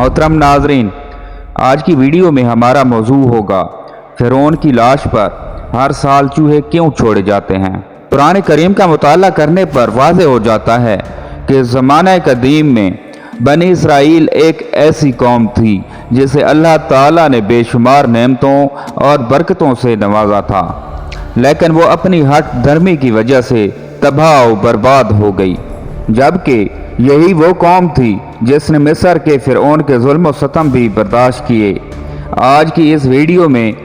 मोहतरम नाजरीन, आज की वीडियो में हमारा मौजू होगा फ़िरौन की लाश पर हर साल चूहे क्यों छोड़े जाते हैं। कुरान करीम का मुताला करने पर वाज़े हो जाता है कि ज़माना कदीम में बनी इसराइल एक ऐसी कौम थी जिसे अल्लाह ताला ने बेशुमार नेमतों और बरकतों से नवाजा था, लेकिन वो अपनी हट धर्मी की वजह से तबाह और बर्बाद हो गई। जबकि यही वो कौम थी जिसने मिस्र के फ़िरौन के जुल्म और सितम भी बर्दाश्त किए। आज की इस वीडियो में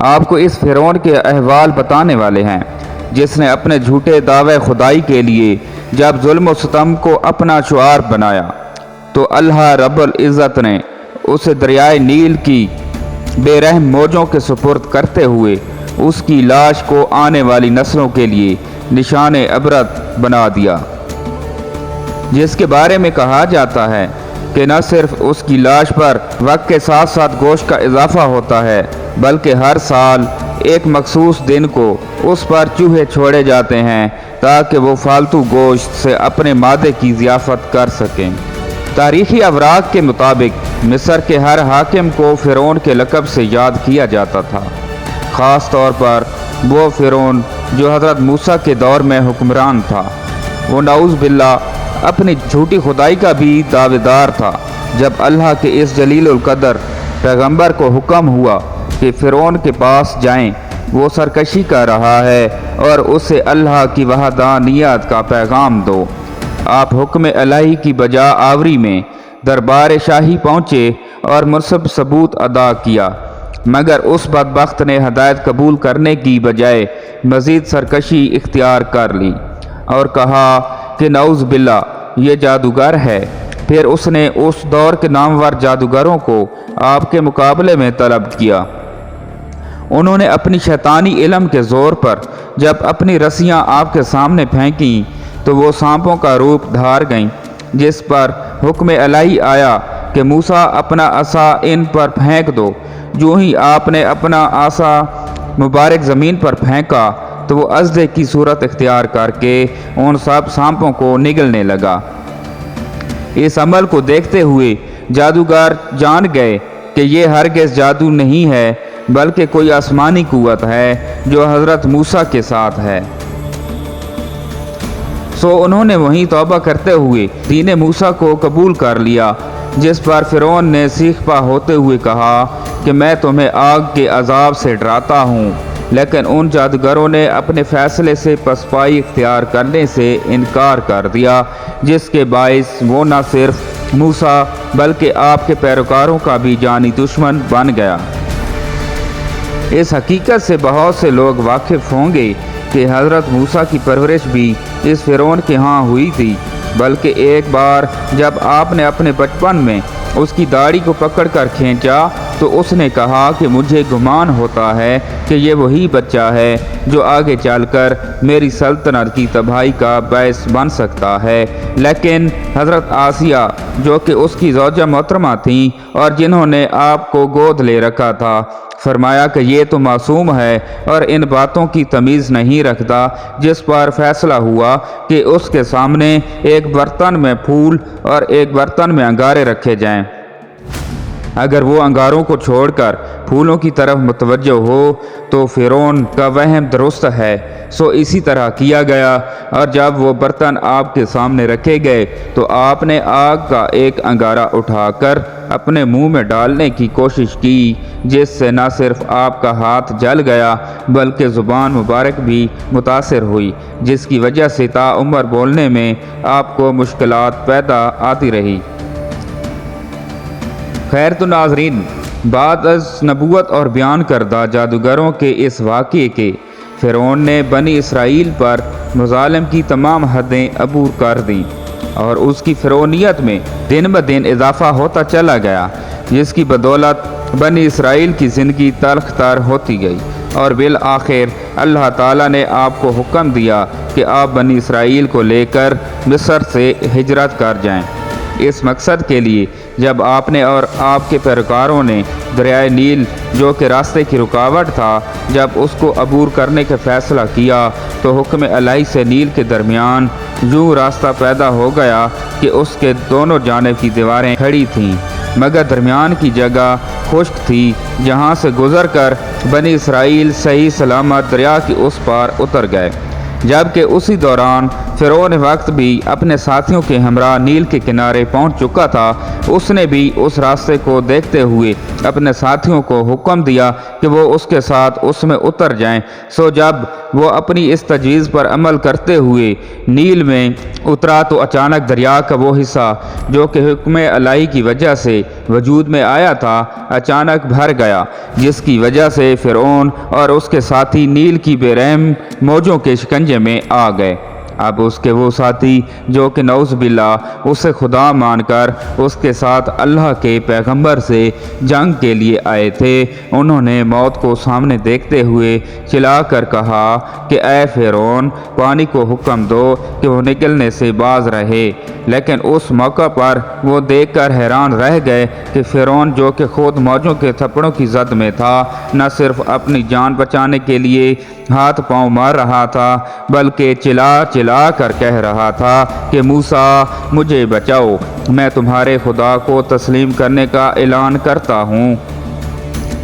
आपको इस फ़िरौन के अहवाल बताने वाले हैं जिसने अपने झूठे दावे खुदाई के लिए जब जुल्म और सितम को अपना शुआर बनाया तो अल्लाह रब्बुल इज़्ज़त ने उसे दरियाए नील की बेरहम मौजों के सुपुर्द करते हुए उसकी लाश को आने वाली नस्लों के लिए निशान इबरत बना दिया, जिसके बारे में कहा जाता है कि न सिर्फ उसकी लाश पर वक्त के साथ साथ गोश्त का इजाफा होता है, बल्कि हर साल एक मखसूस दिन को उस पर चूहे छोड़े जाते हैं ताकि वो फालतू गोश्त से अपने मादे की ज़ियाफ़त कर सकें। तारीख़ी अवराक़ के मुताबिक मिस्र के हर हाकिम को फ़िरौन के लक़ब से याद किया जाता था, ख़ास तौर पर वो फ़िरौन जो हज़रत मूसा के दौर में हुक्मरान था। वो नाउज़ बिल्लाह अपनी झूठी खुदाई का भी दावेदार था। जब अल्लाह के इस जलीलुल कदर पैगंबर को हुक्म हुआ कि फ़िरौन के पास जाएं, वो सरकशी कर रहा है और उसे अल्लाह की वहदानियत का पैगाम दो। आप हुक्म इलाही की बजा आवरी में दरबार शाही पहुँचे और मुनसिब सबूत अदा किया, मगर उस बदबख्त ने हदायत कबूल करने की बजाय मज़ीद सरकशी इख्तियार कर ली और कहा कि नाउज़ बिल्लाह ये जादूगर है। फिर उसने उस दौर के नामवर जादूगरों को आपके मुकाबले में तलब किया। उन्होंने अपनी शैतानी इल्म के ज़ोर पर जब अपनी रस्सियाँ आपके सामने फेंकीं तो वो सांपों का रूप धार गईं, जिस पर हुक्म इलाही आया कि मूसा अपना असा इन पर फेंक दो। जो ही आपने अपना आसा मुबारक ज़मीन पर फेंका तो वो अज़दे की सूरत इख्तियार करके उन सब सांपों को निगलने लगा। इस अमल को देखते हुए जादूगर जान गए कि ये हरगिज़ जादू नहीं है, बल्कि कोई आसमानी कुव्वत है जो हज़रत मूसा के साथ है। सो उन्होंने वहीं तौबा करते हुए दीन मूसा को कबूल कर लिया, जिस पर फ़िरौन ने सीखपा होते हुए कहा कि मैं तुम्हें आग के अजाब से डराता हूँ। लेकिन उन जादूगरों ने अपने फ़ैसले से पसपाई इख्तियार करने से इनकार कर दिया, जिसके बाइस वो न सिर्फ मूसा बल्कि आपके पैरोकारों का भी जानी दुश्मन बन गया। इस हकीकत से बहुत से लोग वाकिफ़ होंगे कि हज़रत मूसा की परवरिश भी इस फ़िरौन के यहाँ हुई थी, बल्कि एक बार जब आपने अपने बचपन में उसकी दाढ़ी को पकड़कर खींचा तो उसने कहा कि मुझे गुमान होता है कि ये वही बच्चा है जो आगे चलकर मेरी सल्तनत की तबाही का बायस बन सकता है। लेकिन हज़रत आसिया जो कि उसकी ज़ौजा मोहतरमा थी और जिन्होंने आपको गोद ले रखा था, फरमाया कि ये तो मासूम है और इन बातों की तमीज़ नहीं रखता, जिस पर फैसला हुआ कि उसके सामने एक बर्तन में फूल और एक बर्तन में अंगारे रखे जाएं। अगर वो अंगारों को छोड़कर फूलों की तरफ मुतवज्जो हो तो फ़िरौन का वहम दुरुस्त है। सो इसी तरह किया गया और जब वो बर्तन आपके सामने रखे गए तो आपने आग का एक अंगारा उठाकर अपने मुंह में डालने की कोशिश की, जिससे न सिर्फ आपका हाथ जल गया बल्कि ज़ुबान मुबारक भी मुतासिर हुई, जिसकी वजह से ताउम्र बोलने में आपको मुश्किलात पैदा आती रही। खैर तो नाजरीन, बाद अज़ नबूवत और बयान करदा जादूगरों के इस वाक़े के फ़िरौन ने बनी इसराइल पर मुज़ालिम की तमाम हदें अबूर कर दी और उसकी फ़िरौनियत में दिन ब दिन इजाफ़ा होता चला गया, जिसकी बदौलत बनी इसराइल की ज़िंदगी तल्ख़ तर होती गई और बिल आखिर अल्लाह ताला ने आपको हुक्म दिया कि आप बनी इसराइल को लेकर मिस्र से हिजरत कर जाएं। इस मकसद के लिए जब आपने और आपके पैरोकारों ने दरियाए नील जो कि रास्ते की रुकावट था, जब उसको अबूर करने का फ़ैसला किया तो हुक्म इलाही से नील के दरमियान यूँ रास्ता पैदा हो गया कि उसके दोनों जानिब की दीवारें खड़ी थीं, मगर दरमियान की जगह खुश्क थी, जहाँ से गुजर कर बनी इसराइल सही सलामत दरिया के उस पार उतर गए। जबकि उसी दौरान फ़िरौन वक्त भी अपने साथियों के हमरा नील के किनारे पहुंच चुका था। उसने भी उस रास्ते को देखते हुए अपने साथियों को हुक्म दिया कि वो उसके साथ उसमें उतर जाएं। सो जब वो अपनी इस तजवीज़ पर अमल करते हुए नील में उतरा तो अचानक दरिया का वो हिस्सा जो कि हुक्म अल्लाह की वजह से वजूद में आया था, अचानक भर गया, जिसकी वजह से फ़िरौन और उसके साथी नील की बेरहम मौजों के शिकंजे में आ गए। अब उसके वो साथी जो कि नौज़ बिल्ला उसे खुदा मानकर उसके साथ अल्लाह के पैगंबर से जंग के लिए आए थे, उन्होंने मौत को सामने देखते हुए चिल्लाकर कहा कि ऐ फ़िरौन, पानी को हुक्म दो कि वो निकलने से बाज रहे। लेकिन उस मौका पर वो देखकर हैरान रह गए कि फ़िरौन जो कि खुद मौजों के थप्पड़ों की जद में था, न सिर्फ अपनी जान बचाने के लिए हाथ पांव मार रहा था, बल्कि चिल्ला कर कह रहा था कि मूसा, मुझे बचाओ, मैं तुम्हारे खुदा को तस्लीम करने का ऐलान करता हूँ।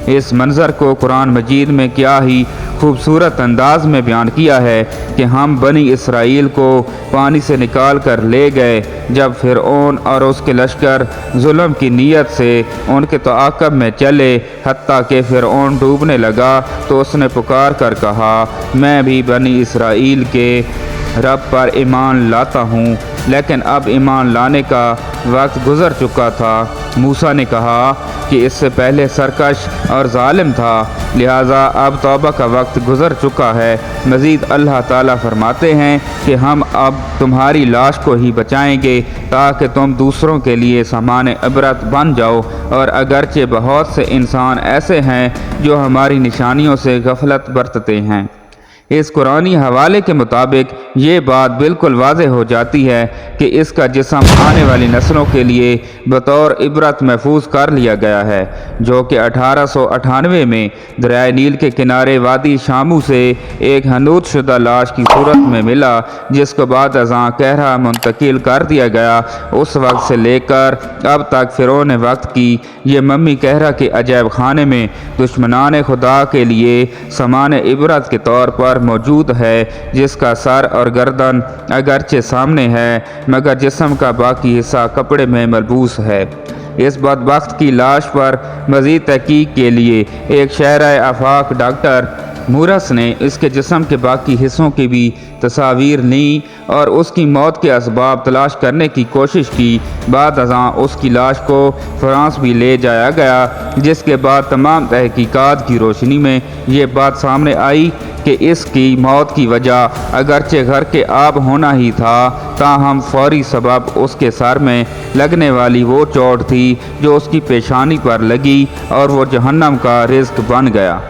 इस मंज़र को कुरान मजीद में क्या ही खूबसूरत अंदाज में बयान किया है कि हम बनी इसराइल को पानी से निकाल कर ले गए जब फ़िरऔन और उसके लश्कर जुल्म की नीयत से उनके ताक़ब में चले, हत्ता कि फ़िरऔन डूबने लगा तो उसने पुकार कर कहा, मैं भी बनी इसराइल के रब पर ईमान लाता हूँ। लेकिन अब ईमान लाने का वक्त गुज़र चुका था। मूसा ने कहा कि इससे पहले सरकश और ज़ालिम था, लिहाजा अब तौबा का वक्त गुज़र चुका है। मज़ीद अल्लाह ताला फरमाते हैं कि हम अब तुम्हारी लाश को ही बचाएंगे ताकि तुम दूसरों के लिए सामान इबरत बन जाओ। और अगरचे बहुत से इंसान ऐसे हैं जो हमारी निशानियों से गफलत बरतते हैं। इस कुरानी हवाले के मुताबिक ये बात बिल्कुल वाज़ेह हो जाती है कि इसका जिस्म आने वाली नस्लों के लिए बतौर इबरत महफूज कर लिया गया है, जो कि 1898 में दरियाए नील के किनारे वादी शामू से एक हनूत शुदा लाश की सूरत में मिला, जिसको बाद अज़ां कहरा मुंतकिल कर दिया गया। उस वक्त से लेकर अब तक फ़िरौन वक्त की ये मम्मी कहरा के अजैब खाने में दुश्मनान खुदा के लिए सामान इबरत के तौर पर मौजूद है, जिसका सर और गर्दन अगरचे सामने है मगर जिस्म का बाकी हिस्सा कपड़े में मलबूस है। इस बदबख्त की लाश पर मज़ीद तहकीक के लिए एक शहर आफाक डॉक्टर मूरस ने इसके जिस्म के बाकी हिस्सों की भी तस्वीर ली और उसकी मौत के असबाब तलाश करने की कोशिश की। बाद अज़ां उसकी लाश को फ्रांस भी ले जाया गया, जिसके बाद तमाम तहकीकात की रोशनी में ये बात सामने आई कि इसकी मौत की वजह अगरचे घर के आब होना ही था, ताहम फौरी सबब उसके सर में लगने वाली वो चोट थी जो उसकी पेशानी पर लगी और वो जहन्नम का रिज़्क बन गया।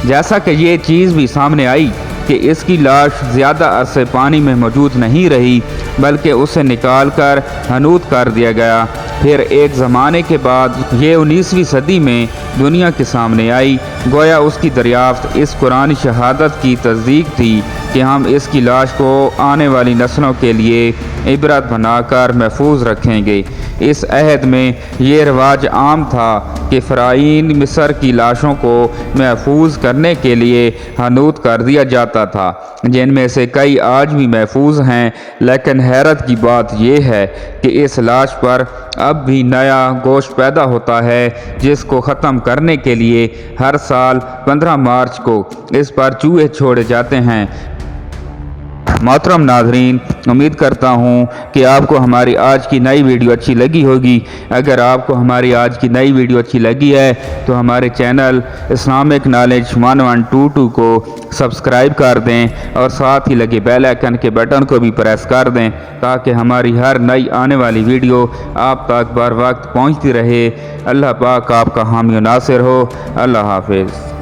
जैसा कि ये चीज़ भी सामने आई कि इसकी लाश ज़्यादा अरसे पानी में मौजूद नहीं रही, बल्कि उसे निकाल कर हनूत कर दिया गया। फिर एक ज़माने के बाद ये 19वीं सदी में दुनिया के सामने आई। गोया उसकी दरियाफ्त इस कुरानी शहादत की तस्दीक थी कि हम इसकी लाश को आने वाली नस्लों के लिए इबरत बनाकर महफूज रखेंगे। इस अहद में ये रिवाज आम था कि फ़राईन मिस्र की लाशों को महफूज करने के लिए हनूत कर दिया जाता था, जिनमें से कई आज भी महफूज हैं। लेकिन हैरत की बात यह है कि इस लाश पर अब भी नया गोश्त पैदा होता है, जिसको ख़त्म करने के लिए हर साल 15 मार्च को इस पर चूहे छोड़े जाते हैं। मोहतरम नाज़रीन, उम्मीद करता हूँ कि आपको हमारी आज की नई वीडियो अच्छी लगी होगी। अगर आपको हमारी आज की नई वीडियो अच्छी लगी है तो हमारे चैनल इस्लामिक नॉलेज 1122 को सब्सक्राइब कर दें और साथ ही लगे बेल आइकन के बटन को भी प्रेस कर दें ताकि हमारी हर नई आने वाली वीडियो आप तक बर वक्त पहुँचती रहे। अल्लाह पाक आपका हामी नासिर हो। अल्लाह हाफिज़।